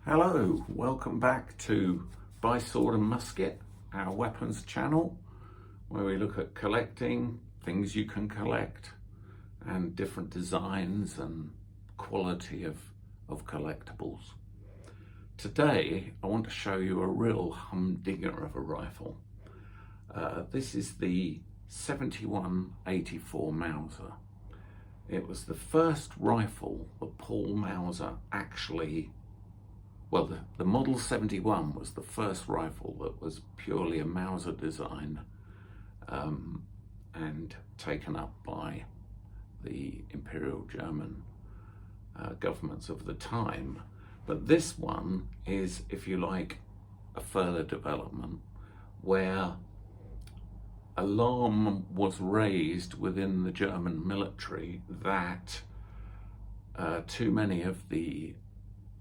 Hello, welcome back to By Sword and Musket, our weapons channel, where we look at collecting, things you can collect, and different designs and quality of collectibles. Today, I want to show you a real humdinger of a rifle. This is the 7184 Mauser. It was the first rifle that Paul Mauser actually the Model 71 was the first rifle that was purely a Mauser design and taken up by the Imperial German governments of the time. But this one is, if you like, a further development where alarm was raised within the German military that too many of the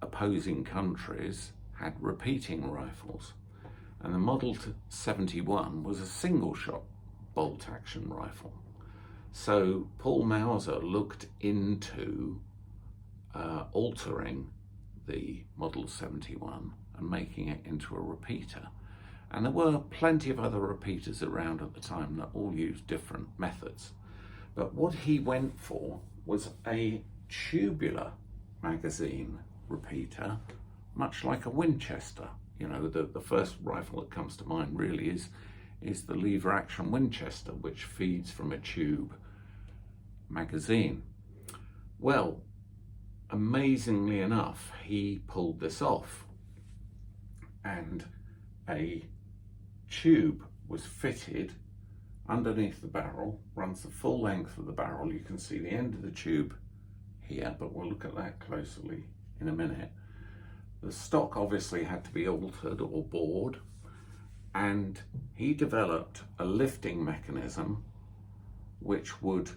opposing countries had repeating rifles, and the Model 71 was a single shot bolt action rifle. So Paul Mauser looked into altering the Model 71 and making it into a repeater. And there were plenty of other repeaters around at the time that all used different methods. But what he went for was a tubular magazine repeater, much like a Winchester. You know, the first rifle that comes to mind really is the lever action Winchester, which feeds from a tube magazine. Well, amazingly enough, he pulled this off, and a tube was fitted underneath the barrel, runs the full length of the barrel. You can see the end of the tube here, but we'll look at that closely in a minute. The stock obviously had to be altered or bored, and he developed a lifting mechanism which would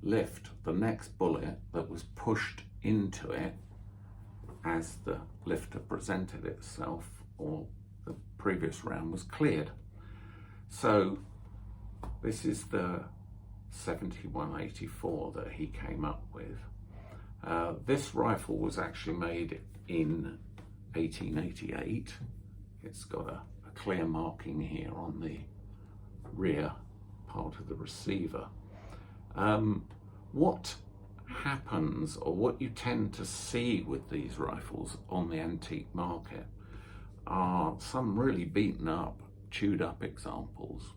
lift the next bullet that was pushed into it as the lifter presented itself or the previous round was cleared. So this is the 7184 that he came up with. This rifle was actually made in 1888. It's got a clear marking here on the rear part of the receiver. What happens, or what you tend to see with these rifles on the antique market, are some really beaten up, chewed up examples,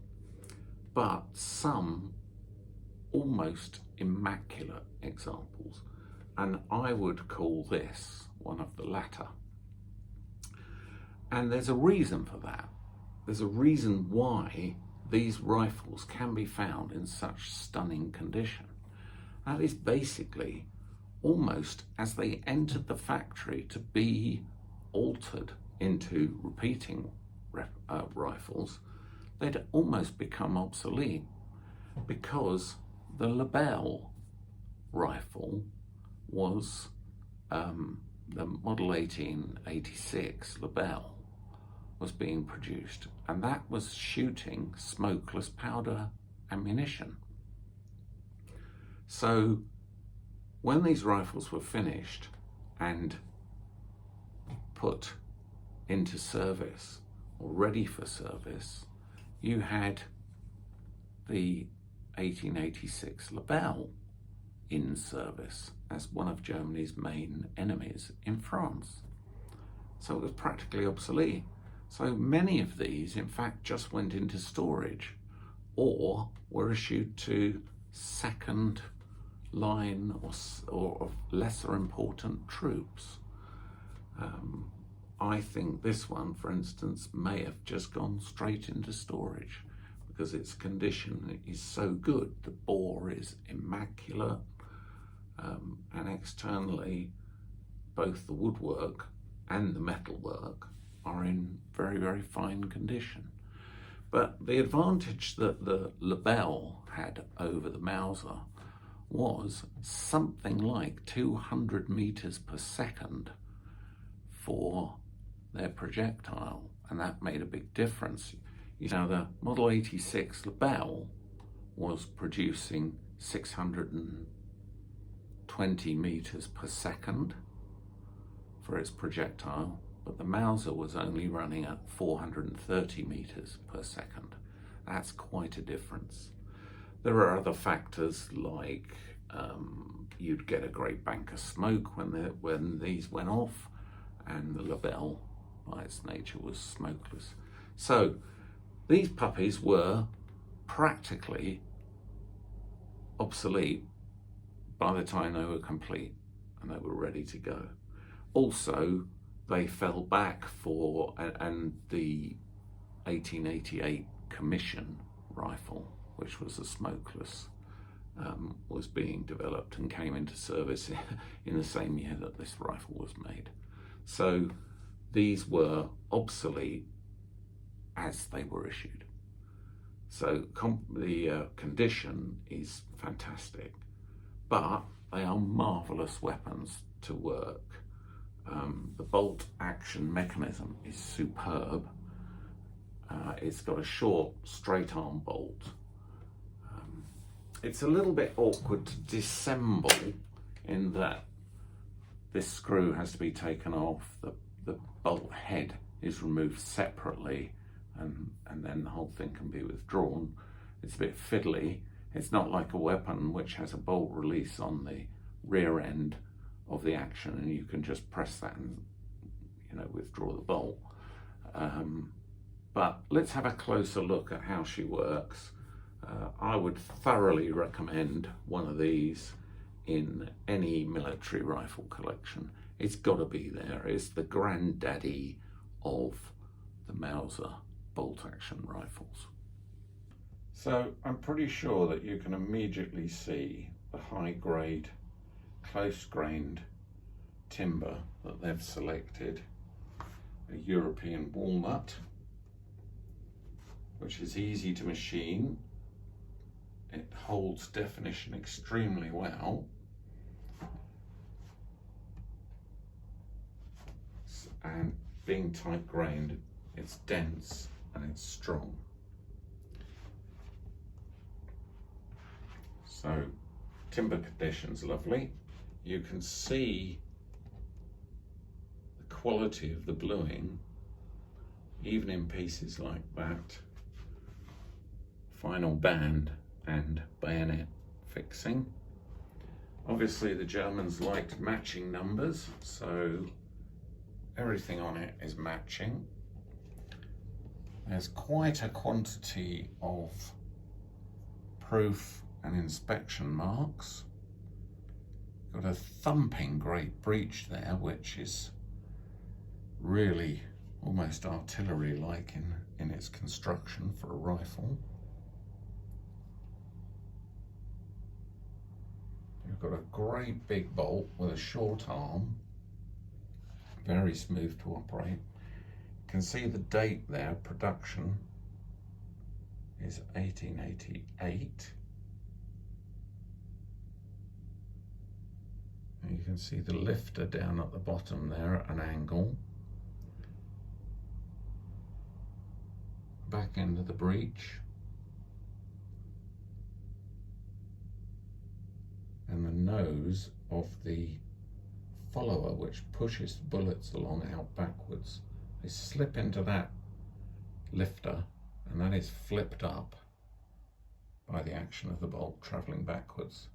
but some almost immaculate examples. And I would call this one of the latter. And there's a reason for that. There's a reason why these rifles can be found in such stunning condition. That is basically almost as they entered the factory to be altered into repeating rifles, they'd almost become obsolete, because the Lebel rifle was the Model 1886 Lebel was being produced, and that was shooting smokeless powder ammunition. So when these rifles were finished and put into service or ready for service, you had the 1886 Lebel in service as one of Germany's main enemies in France. So it was practically obsolete. So many of these, in fact, just went into storage or were issued to second line or lesser important troops. I think this one, for instance, may have just gone straight into storage because its condition is so good. The bore is immaculate, and externally both the woodwork and the metalwork are in very, very fine condition. But the advantage that the Lebel had over the Mauser was something like 200 meters per second for their projectile, and that made a big difference. You know, the Model 86 Lebel was producing 620 meters per second for its projectile, but the Mauser was only running at 430 meters per second. That's quite a difference. There are other factors like you'd get a great bank of smoke when these went off, and the Lebel, by its nature, was smokeless. So these puppies were practically obsolete by the time they were complete and they were ready to go. Also, they fell back and the 1888 Commission rifle, which was a smokeless, was being developed and came into service in the same year that this rifle was made. So these were obsolete as they were issued. So the condition is fantastic, but they are marvelous weapons to work. The bolt action mechanism is superb. It's got a short straight arm bolt. It's a little bit awkward to disassemble in that this screw has to be taken off, the bolt head is removed separately, and then the whole thing can be withdrawn. It's a bit fiddly. It's not like a weapon which has a bolt release on the rear end of the action and you can just press that and withdraw the bolt. But let's have a closer look at how she works. I would thoroughly recommend one of these in any military rifle collection. It's got to be there. It's the granddaddy of the Mauser bolt action rifles. So I'm pretty sure that you can immediately see the high grade, close grained timber that they've selected. A European walnut, which is easy to machine. It holds definition extremely well. And being tight grained, it's dense and it's strong. So timber condition's lovely. You can see the quality of the bluing, even in pieces like that. Final band and bayonet fixing. Obviously the Germans liked matching numbers, so everything on it is matching. There's quite a quantity of proof and inspection marks. Got a thumping great breech there, which is really almost artillery-like in its construction for a rifle. You've got a great big bolt with a short arm, very smooth to operate. You can see the date there, production is 1888. And you can see the lifter down at the bottom there at an angle. Back end of the breech. And the nose of the follower, which pushes bullets along out backwards. They slip into that lifter and that is flipped up by the action of the bolt travelling backwards.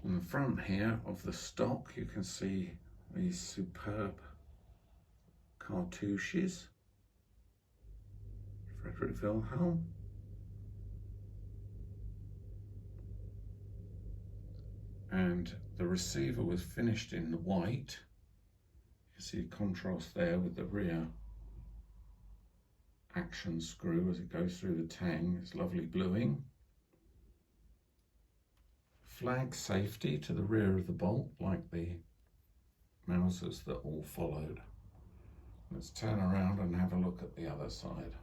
On the front here of the stock, you can see these superb cartouches, Frederick Wilhelm. And the receiver was finished in white. You can see the contrast there with the rear action screw as it goes through the tang. It's lovely bluing. Flag safety to the rear of the bolt, like the Mausers that all followed. Let's turn around and have a look at the other side.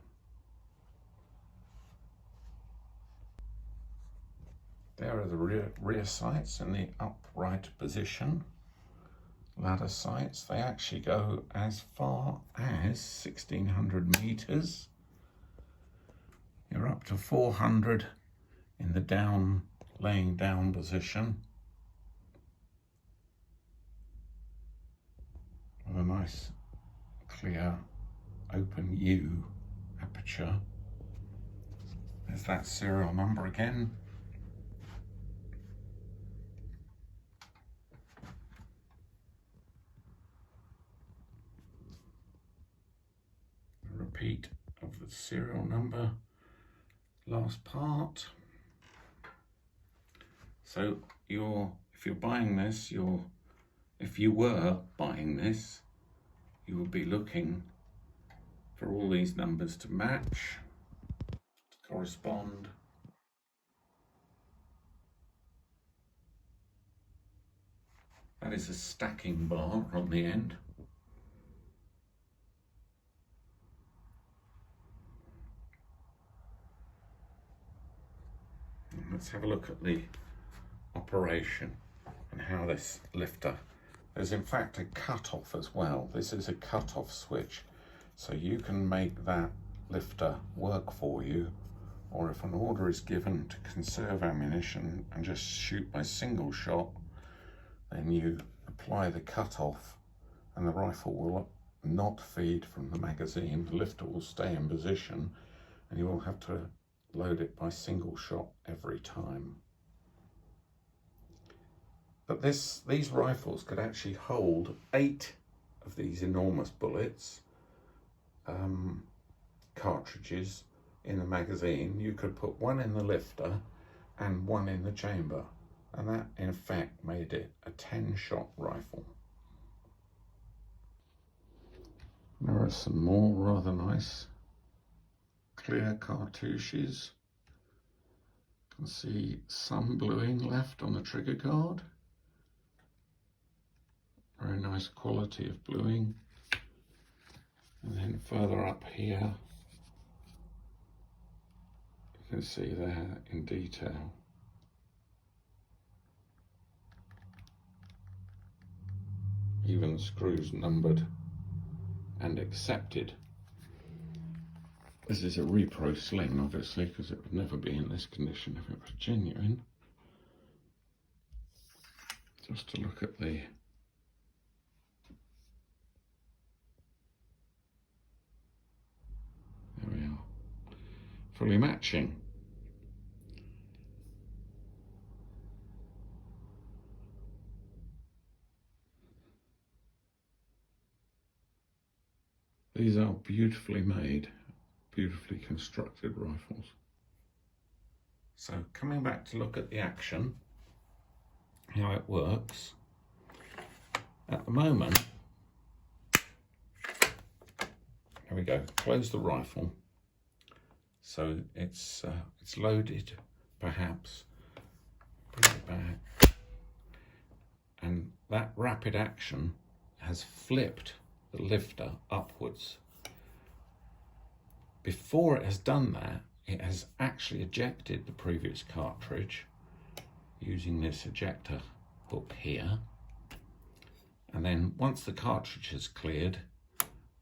There are the rear sights in the upright position. ladder sights. They actually go as far as 1600 meters. You're up to 400 in the laying down position. With a nice clear open U aperture. There's that serial number again. A repeat of the serial number, last part. So if you're buying this, if you were buying this, you would be looking for all these numbers to match, to correspond. That is a stacking bar on the end. And let's have a look at the operation and how this lifter, there's in fact a cut-off as well. This is a cut-off switch, so you can make that lifter work for you, or if an order is given to conserve ammunition and just shoot by single shot, then you apply the cut-off and the rifle will not feed from the magazine. The lifter will stay in position and you will have to load it by single shot every time. But these rifles could actually hold 8 of these enormous bullets, cartridges in the magazine. You could put one in the lifter and one in the chamber, and that in fact made it a 10-shot rifle. There are some more rather nice clear cartouches. You can see some bluing left on the trigger guard. Very nice quality of bluing. And then further up here, you can see there in detail. Even screws numbered and accepted. This is a repro sling, obviously, because it would never be in this condition if it was genuine. Just to look at the there we are, fully matching. These are beautifully made, beautifully constructed rifles. So coming back to look at the action, how it works. At the moment, there we go, close the rifle. So it's loaded, perhaps, bring it back. And that rapid action has flipped the lifter upwards. Before it has done that, it has actually ejected the previous cartridge using this ejector hook here. And then once the cartridge is cleared,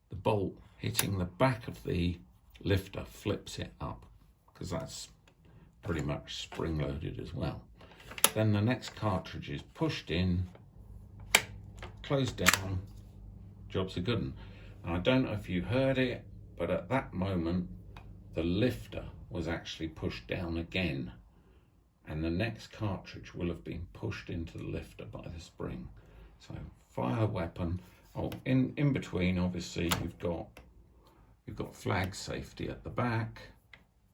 the bolt hitting the back of the lifter flips it up, because that's pretty much spring-loaded as well. Then the next cartridge is pushed in, closed down, job's a good one. And I don't know if you heard it, but at that moment, the lifter was actually pushed down again, and the next cartridge will have been pushed into the lifter by the spring. So fire the weapon. Oh, in between, obviously, you've got flag safety at the back,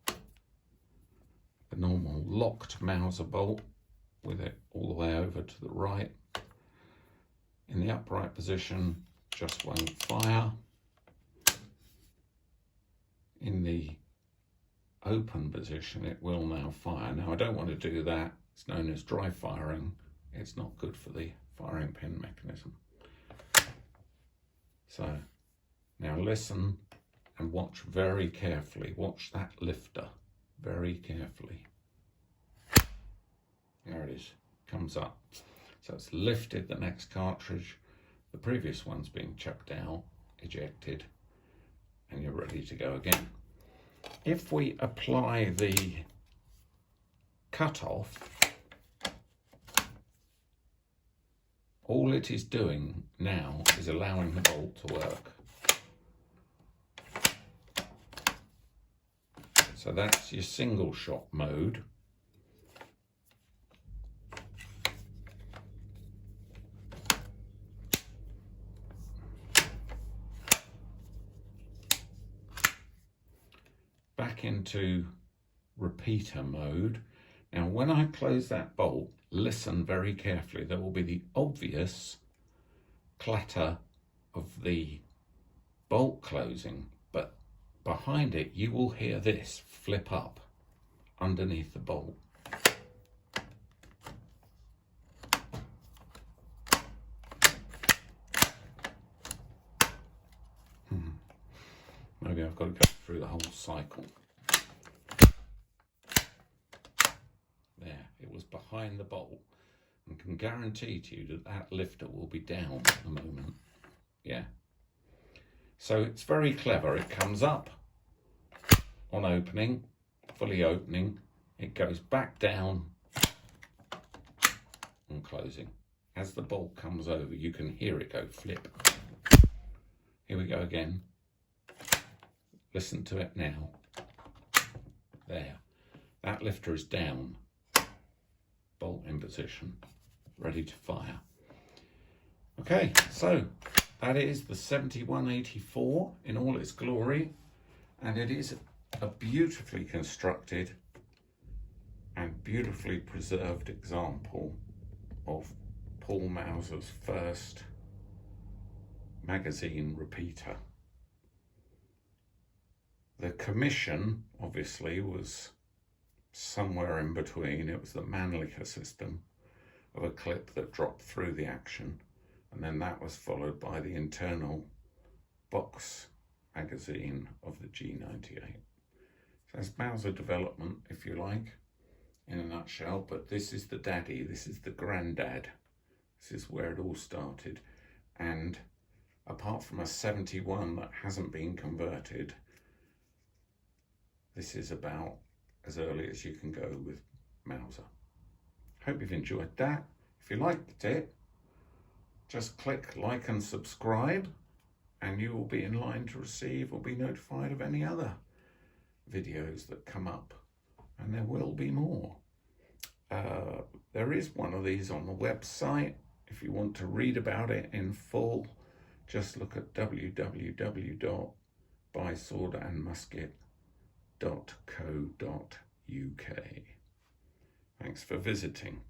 the normal locked Mauser bolt with it all the way over to the right. In the upright position, just won't fire. In the open position, it will now fire. Now, I don't want to do that. It's known as dry firing. It's not good for the firing pin mechanism. So now listen and watch very carefully. Watch that lifter very carefully. There it is, comes up. So it's lifted the next cartridge. the previous one's been chucked out, ejected, and you're ready to go again. If we apply the cutoff, all it is doing now is allowing the bolt to work. So that's your single shot mode. Back into repeater mode. Now when I close that bolt, listen very carefully. There will be the obvious clatter of the bolt closing, but behind it you will hear this flip up underneath the bolt. Maybe I've got to go through the whole cycle. There, it was behind the bolt, and can guarantee to you that that lifter will be down at the moment. Yeah. So it's very clever. It comes up on opening, fully opening. It goes back down on closing. As the bolt comes over, you can hear it go flip. Here we go again. Listen to it now. There. That lifter is down. Bolt in position. Ready to fire. Okay, so that is the 7184 in all its glory. And it is a beautifully constructed and beautifully preserved example of Paul Mauser's first magazine repeater. The commission, obviously, was somewhere in between. It was the Mannlicher system of a clip that dropped through the action, and then that was followed by the internal box magazine of the G98. So that's Mauser development, if you like, in a nutshell, but this is the daddy, this is the granddad. This is where it all started, and apart from a 71 that hasn't been converted, this is about as early as you can go with Mauser. Hope you've enjoyed that. If you liked it, just click like and subscribe, and you will be in line to receive or be notified of any other videos that come up, and there will be more. There is one of these on the website. If you want to read about it in full, just look at www.buyswordandmusket.co.uk. Thanks for visiting.